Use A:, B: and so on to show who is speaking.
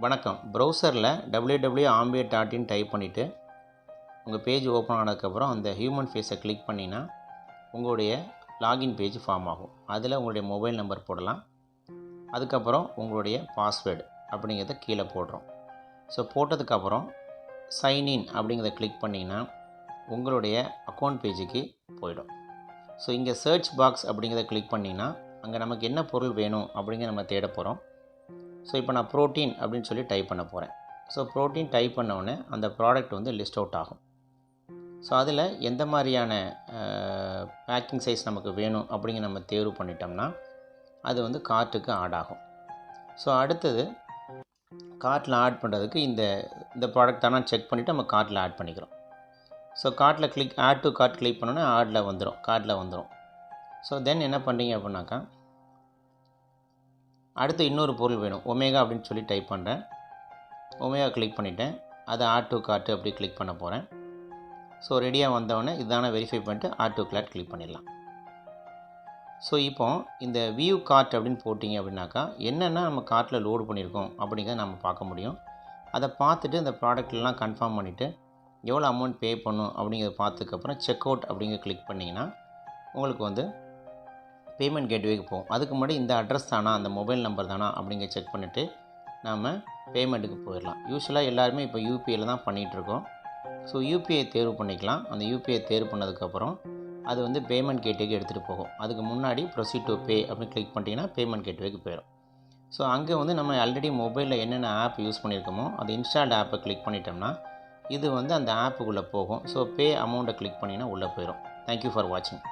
A: வணக்கம். ப்ரௌசரில் www.ambient.in type பண்ணிவிட்டு உங்கள் பேஜ் ஓப்பன் ஆனதுக்கப்புறம் அந்த ஹியூமன் ஃபேஸை கிளிக் பண்ணிங்கன்னா உங்களுடைய லாகின் பேஜ் ஃபார்ம் ஆகும். அதில் உங்களுடைய மொபைல் நம்பர் போடலாம். அதுக்கப்புறம் உங்களுடைய பாஸ்வேர்டு அப்படிங்கிறத கீழே போடுறோம். ஸோ போட்டதுக்கப்புறம் சைன்இன் அப்படிங்கிறத கிளிக் பண்ணிங்கன்னா உங்களுடைய அக்கௌண்ட் பேஜுக்கு போயிடும். ஸோ இங்கே சர்ச் பாக்ஸ் அப்படிங்கிறத கிளிக் பண்ணிங்கன்னா அங்கே நமக்கு என்ன பொருள் வேணும் அப்படிங்கிற நம்ம தேட போகிறோம். ஸோ இப்போ நான் ப்ரோட்டீன் அப்படின்னு சொல்லி டைப் பண்ண போகிறேன். ஸோ ப்ரோட்டீன் டைப் பண்ணவுடனே அந்த ப்ராடக்ட் வந்து லிஸ்ட் அவுட் ஆகும். ஸோ அதில் எந்த மாதிரியான பேக்கிங் சைஸ் நமக்கு வேணும் அப்படிங்கிற நம்ம தேர்வு பண்ணிட்டோம்னா அது வந்து கார்ட்டுக்கு ஆட் ஆகும். ஸோ அடுத்தது கார்ட்டில் ஆட் பண்ணுறதுக்கு இந்த ப்ராடக்ட் தானே செக் பண்ணிவிட்டு நம்ம கார்ட்டில் ஆட் பண்ணிக்கிறோம். ஸோ கார்ட்டில் click add to cart click பண்ணோன்னே கார்ட்டில் வந்துடும். ஸோ தென் என்ன பண்ணுறீங்க அப்படின்னாக்கா அடுத்து இன்னொரு பொருள் வேணும். ஒமேகா அப்படின்னு சொல்லி டைப் பண்ணுறேன். ஒமேகா கிளிக் பண்ணிவிட்டேன். அதை ஆட் டு கார்ட்டு அப்படி கிளிக் பண்ண போகிறேன். ஸோ ரெடியாக வந்தவொடனே இதான வெரிஃபை பண்ணிட்டு ஆட் டு கார்ட் கிளிக் பண்ணிடலாம். ஸோ இப்போ இந்த வியூ கார்ட் அப்படின்னு போட்டிங்க அப்படின்னாக்கா என்னென்னா நம்ம கார்ட்டில் லோடு பண்ணியிருக்கோம் அப்படிங்கிறத நம்ம பார்க்க முடியும். அதை பார்த்துட்டு இந்த ப்ராடக்ட்லாம் கன்ஃபார்ம் பண்ணிவிட்டு எவ்வளோ அமௌண்ட் பே பண்ணும் அப்படிங்கிறத பார்த்ததுக்கப்புறம் செக் அவுட் அப்படிங்கிற கிளிக் பண்ணிங்கன்னா உங்களுக்கு வந்து பேமெண்ட் கேட்வேக்கு போகும். அதுக்கு முன்னாடி இந்த அட்ரஸ் தானா, அந்த மொபைல் நம்பர் தானா அப்படிங்கிற செக் பண்ணிவிட்டு நாம் பேமெண்ட்டுக்கு போயிடலாம். யூஸ்வலாக எல்லாருமே இப்போ யூபிஐயில் தான் பண்ணிகிட்ருக்கோம். ஸோ யூபிஐ தேர்வு பண்ணிக்கலாம். அந்த யூபிஐ தேர்வு பண்ணதுக்கப்புறம் அது வந்து பேமெண்ட் கேட்வேக்கு எடுத்துகிட்டு போகும். அதுக்கு முன்னாடி ப்ரொசீட் டு பே அப்படின்னு கிளிக் பண்ணிட்டீங்கன்னா பேமெண்ட் கேட்வேக்கு போயிடும். ஸோ அங்கே வந்து நம்ம ஆல்ரெடி மொபைலில் என்னென்ன ஆப் யூஸ் பண்ணியிருக்கோமோ அது இன்ஸ்டால்ட் ஆப்பை கிளிக் பண்ணிட்டோம்னா இது வந்து அந்த ஆப்புக்குள்ளே போகும். ஸோ பே அமௌண்ட்டை கிளிக் பண்ணிங்கன்னா உள்ளே போயிடும். தேங்க்யூ ஃபார் வாட்சிங்.